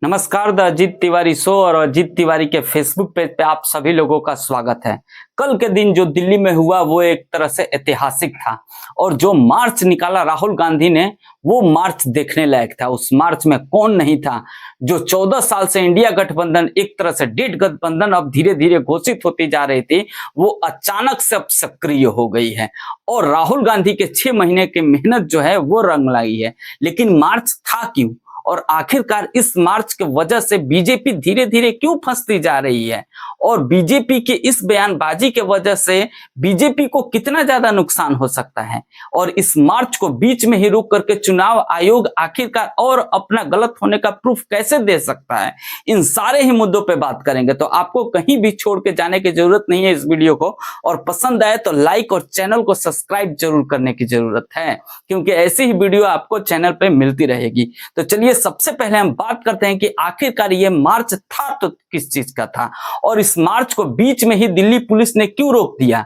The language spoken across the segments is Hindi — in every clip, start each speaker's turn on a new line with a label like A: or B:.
A: नमस्कार, द अजीत तिवारी शो और अजीत तिवारी के फेसबुक पेज पे आप सभी लोगों का स्वागत है। कल के दिन जो दिल्ली में हुआ वो एक तरह से ऐतिहासिक था और जो मार्च निकाला राहुल गांधी ने वो मार्च देखने लायक था। उस मार्च में कौन नहीं था? जो 14 साल से इंडिया गठबंधन, एक तरह से डेड गठबंधन अब धीरे धीरे घोषित होती जा रही थी, वो अचानक से अब सक्रिय हो गई है और राहुल गांधी के 6 महीने की मेहनत जो है वो रंग लाई है। लेकिन मार्च था क्यों और आखिरकार इस मार्च के वजह से बीजेपी धीरे धीरे क्यों फंसती जा रही है और बीजेपी की इस बयानबाजी के वजह से बीजेपी को कितना ज्यादा नुकसान हो सकता है और इस मार्च को बीच में ही रोक करके चुनाव आयोग आखिरकार और अपना गलत होने का प्रूफ कैसे दे सकता है, इन सारे ही मुद्दों पे बात करेंगे। तो आपको कहीं भी छोड़ के जाने की जरूरत नहीं है इस वीडियो को, और पसंद आए तो लाइक और चैनल को सब्सक्राइब जरूर करने की जरूरत है क्योंकि ऐसी ही वीडियो आपको चैनल पे मिलती रहेगी। तो चलिए सबसे पहले हम बात करते हैं कि आखिरकार ये मार्च था तो किस चीज का था और इस मार्च को बीच में ही दिल्ली पुलिस ने क्यों रोक दिया,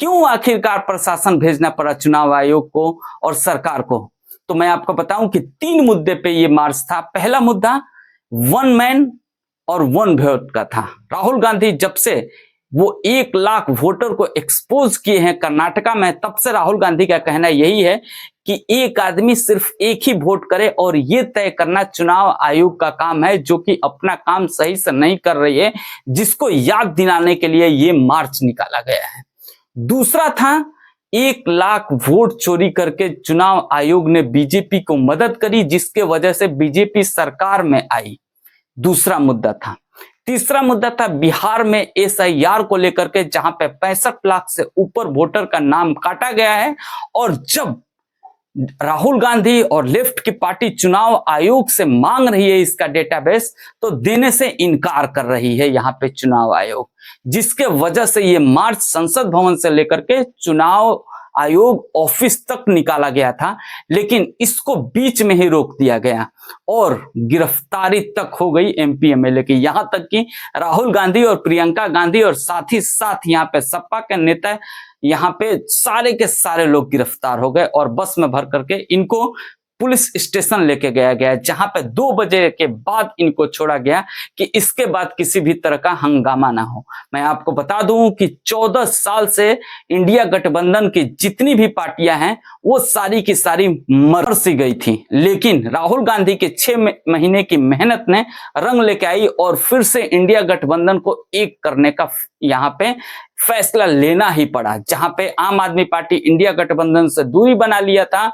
A: क्यों आखिरकार प्रशासन भेजना पड़ा चुनाव आयोग को और सरकार को। तो मैं आपको बताऊं कि 3 मुद्दे पे ये मार्च था। पहला मुद्दा वन मैन और वन वोट का था। राहुल गांधी जब से वो 1 लाख वोटर को एक्सपोज किए हैं कर्नाटका में, तब से राहुल गांधी का कहना यही है कि एक आदमी सिर्फ एक ही वोट करे और ये तय करना चुनाव आयोग का काम है, जो कि अपना काम सही से नहीं कर रही है, जिसको याद दिलाने के लिए ये मार्च निकाला गया है। दूसरा था 1 लाख वोट चोरी करके चुनाव आयोग ने बीजेपी को मदद करी, जिसके वजह से बीजेपी सरकार में आई, दूसरा मुद्दा था। तीसरा मुद्दा था बिहार में एसआईआर को लेकर के, जहां पे 65 लाख से ऊपर वोटर का नाम काटा गया है और जब राहुल गांधी और लेफ्ट की पार्टी चुनाव आयोग से मांग रही है इसका डेटाबेस, तो देने से इनकार कर रही है यहां पे चुनाव आयोग, जिसके वजह से ये मार्च संसद भवन से लेकर के चुनाव आयोग ऑफिस तक निकाला गया था, लेकिन इसको बीच में ही रोक दिया गया और गिरफ्तारी तक हो गई एमपी एमएलए की। यहां तक कि राहुल गांधी और प्रियंका गांधी और साथ ही साथ यहाँ पे सपा के नेता, यहाँ पे सारे के सारे लोग गिरफ्तार हो गए और बस में भर करके इनको पुलिस स्टेशन लेके गया गया, जहां पे 2 बजे के बाद इनको छोड़ा गया कि इसके बाद किसी भी तरह का हंगामा ना हो। मैं आपको बता दूं कि 14 साल से इंडिया गठबंधन की जितनी भी पार्टियां हैं वो सारी की सारी मर सी गई थी, लेकिन राहुल गांधी के 6 महीने की मेहनत ने रंग लेके आई और फिर से इंडिया गठबंधन को एक करने का यहाँ पे फैसला लेना ही पड़ा। जहां पे आम आदमी पार्टी इंडिया गठबंधन से दूरी बना लिया था,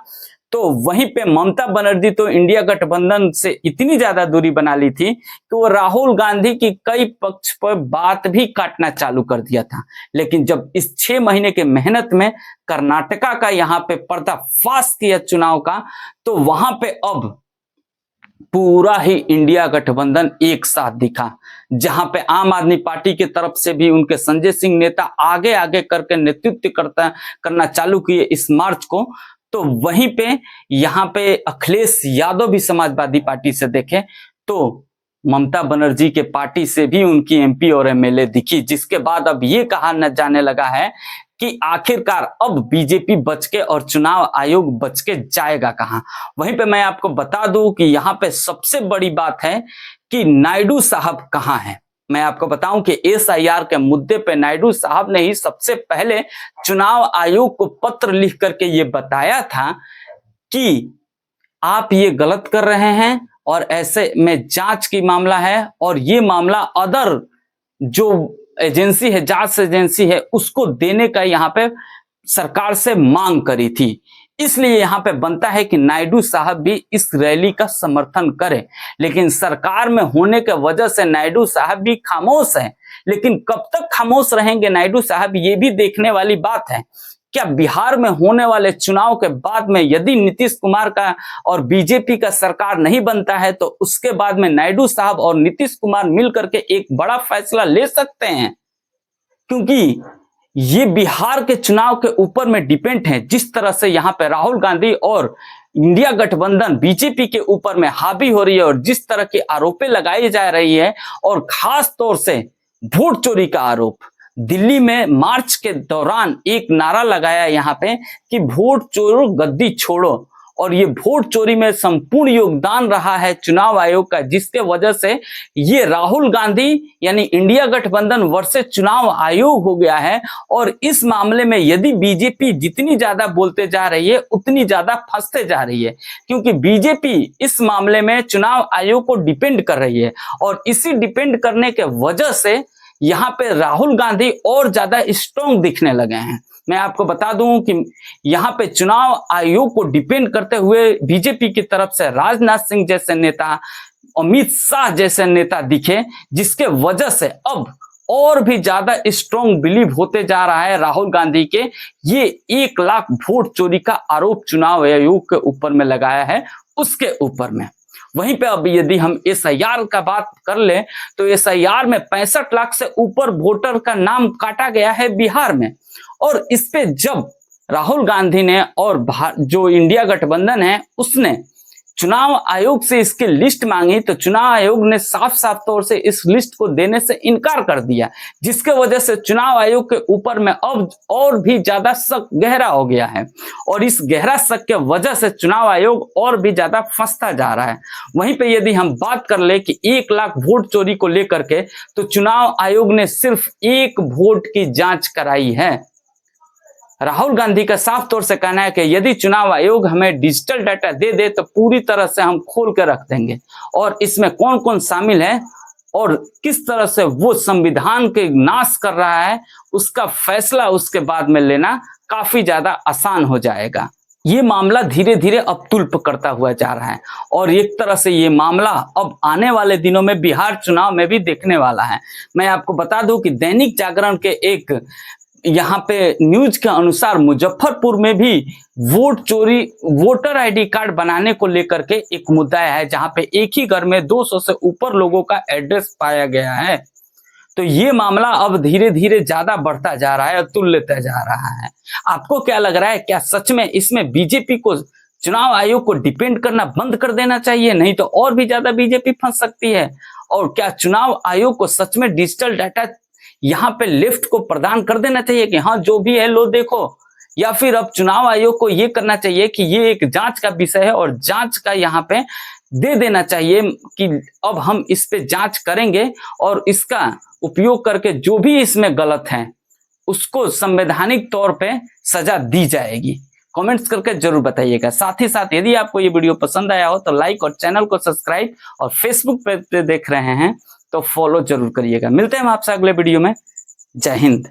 A: तो वहीं पे ममता बनर्जी तो इंडिया गठबंधन से इतनी ज्यादा दूरी बना ली थी कि वो राहुल गांधी की कई पक्ष पर बात भी काटना चालू कर दिया था। लेकिन जब इस 6 महीने के मेहनत में कर्नाटका का यहाँ पे पर्दाफाश किया चुनाव का, तो वहां पे अब पूरा ही इंडिया गठबंधन एक साथ दिखा, जहां पे आम आदमी पार्टी की तरफ से भी उनके संजय सिंह नेता आगे आगे करके नेतृत्व करना चालू किए इस मार्च को। तो वहीं पे यहाँ पे अखिलेश यादव भी समाजवादी पार्टी से देखे तो ममता बनर्जी के पार्टी से भी उनकी एमपी और एमएलए दिखी, जिसके बाद अब ये कहा न जाने लगा है कि आखिरकार अब बीजेपी बच के और चुनाव आयोग बच के जाएगा कहां। वहीं पे मैं आपको बता दूं कि यहाँ पे सबसे बड़ी बात है कि नायडू साहब कहां हैं। मैं आपको बताऊं कि एसआईआर के मुद्दे पे नायडू साहब ने ही सबसे पहले चुनाव आयोग को पत्र लिख करके ये बताया था कि आप ये गलत कर रहे हैं और ऐसे में जांच की मामला है और ये मामला अदर जो एजेंसी है, जांच एजेंसी है, उसको देने का यहाँ पे सरकार से मांग करी थी। इसलिए यहाँ पे बनता है कि नायडू साहब भी इस रैली का समर्थन करें, लेकिन सरकार में होने के वजह से नायडू साहब भी खामोश हैं। लेकिन कब तक खामोश रहेंगे नायडू साहब, ये भी देखने वाली बात है। क्या बिहार में होने वाले चुनाव के बाद में यदि नीतीश कुमार का और बीजेपी का सरकार नहीं बनता है, तो उसके बाद में नायडू साहब और नीतीश कुमार मिलकर के एक बड़ा फैसला ले सकते हैं, क्योंकि ये बिहार के चुनाव के ऊपर में डिपेंड है। जिस तरह से यहाँ पे राहुल गांधी और इंडिया गठबंधन बीजेपी के ऊपर में हावी हो रही है और जिस तरह के आरोपें लगाई जा रही है, और खास तौर से वोट चोरी का आरोप। दिल्ली में मार्च के दौरान एक नारा लगाया यहाँ पे कि वोट चोरो गद्दी छोड़ो, और ये वोट चोरी में संपूर्ण योगदान रहा है चुनाव आयोग का, जिसके वजह से ये राहुल गांधी यानी इंडिया गठबंधन वर्सेस चुनाव आयोग हो गया है। और इस मामले में यदि बीजेपी जितनी ज्यादा बोलते जा रही है उतनी ज्यादा फंसते जा रही है, क्योंकि बीजेपी इस मामले में चुनाव आयोग को डिपेंड कर रही है और इसी डिपेंड करने के वजह से यहाँ पे राहुल गांधी और ज्यादा स्ट्रॉन्ग दिखने लगे हैं। मैं आपको बता दूं कि यहाँ पे चुनाव आयोग को डिपेंड करते हुए बीजेपी की तरफ से राजनाथ सिंह जैसे नेता, अमित शाह जैसे नेता दिखे, जिसके वजह से अब और भी ज्यादा स्ट्रॉन्ग बिलीव होते जा रहा है राहुल गांधी के ये 1 लाख वोट चोरी का आरोप चुनाव आयोग के ऊपर में लगाया है उसके ऊपर में। वहीं पे अब यदि हम SIR का बात कर ले तो SIR में 65 लाख से ऊपर वोटर का नाम काटा गया है बिहार में। और इस पे जब राहुल गांधी ने और जो इंडिया गठबंधन है उसने चुनाव आयोग से इसकी लिस्ट मांगी तो चुनाव आयोग ने साफ साफ तौर से इस लिस्ट को देने से इनकार कर दिया, जिसके वजह से चुनाव आयोग के ऊपर में अब और भी ज्यादा शक गहरा हो गया है। और इस गहरा शक के वजह से चुनाव आयोग और भी ज्यादा फंसता जा रहा है। वहीं पे यदि हम बात कर ले कि 1 लाख वोट चोरी को लेकर के, तो चुनाव आयोग ने सिर्फ 1 वोट की जांच कराई है। राहुल गांधी का साफ तौर से कहना है कि यदि चुनाव आयोग हमें डिजिटल डाटा दे दे तो पूरी तरह से हम खोल कर रख देंगे, और इसमें कौन कौन शामिल है और किस तरह से वो संविधान के नाश कर रहा है उसका फैसला उसके बाद में लेना काफी ज्यादा आसान हो जाएगा। ये मामला धीरे धीरे अब तुल पकड़ता हुआ जा रहा है और एक तरह से ये मामला अब आने वाले दिनों में बिहार चुनाव में भी देखने वाला है। मैं आपको बता दूं कि दैनिक जागरण के एक यहाँ पे न्यूज के अनुसार मुजफ्फरपुर में भी वोट चोरी, वोटर आईडी कार्ड बनाने को लेकर के एक मुद्दा है, जहां पे एक ही घर में 200 से ऊपर लोगों का एड्रेस पाया गया है। तो ये मामला अब धीरे धीरे ज्यादा बढ़ता जा रहा है और तुल लेता जा रहा है। आपको क्या लग रहा है, क्या सच में इसमें बीजेपी को चुनाव आयोग को डिपेंड करना बंद कर देना चाहिए, नहीं तो और भी ज्यादा बीजेपी फंस सकती है? और क्या चुनाव आयोग को सच में डिजिटल डाटा यहाँ पे लेफ्ट को प्रदान कर देना चाहिए कि हाँ जो भी है लो देखो, या फिर अब चुनाव आयोग को ये करना चाहिए कि ये एक जांच का विषय है और जांच का यहाँ पे दे देना चाहिए कि अब हम इस पे जांच करेंगे और इसका उपयोग करके जो भी इसमें गलत है उसको संवैधानिक तौर पे सजा दी जाएगी। कमेंट्स करके जरूर बताइएगा। साथ ही साथ यदि आपको ये वीडियो पसंद आया हो तो लाइक और चैनल को सब्सक्राइब, और फेसबुक पे देख रहे हैं तो फॉलो जरूर करिएगा। मिलते हैं हम आपसे अगले वीडियो में। जय हिंद।